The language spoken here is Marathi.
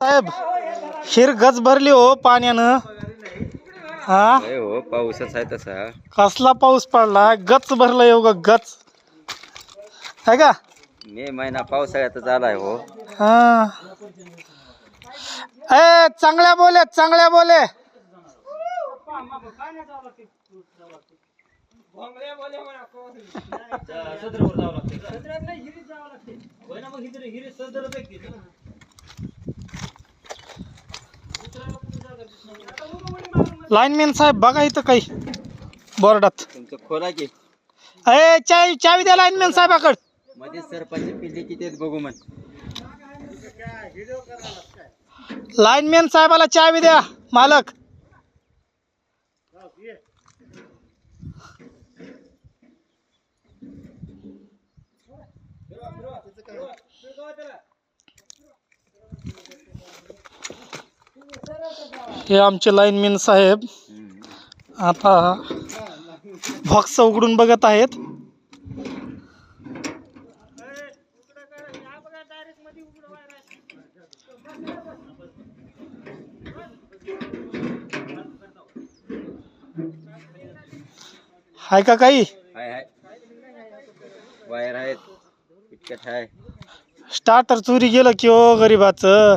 साहेब हिर गच भरली हो पाण्यानं. हा हो पाऊसच आहे तसा. कसला पाऊस पडला, गच भरला येऊ गच आहे का. मे महिना पावसाळ्यातच आलाय हो. हा ए चांगल्या बोले चांगल्या बोले. लाईनमॅन साहेब बघा इथं काही बोर्डात. तुमचं खोला की ए चावी चावी द्या लाईनमॅन साहेबाकडे. मध्ये सरपंच पिल्ली किती आहेत बघू म्हण. लाईनमॅन साहेबाला चावी द्या मालक. हे आमचे लाईनमॅन साहेब आता बॉक्स उघडून बघत आहेत. हाय का काही. हाय हाय वायर आहेत किटकट आहे. स्टार्टर चोरी गेलं की हो गरीबाचं.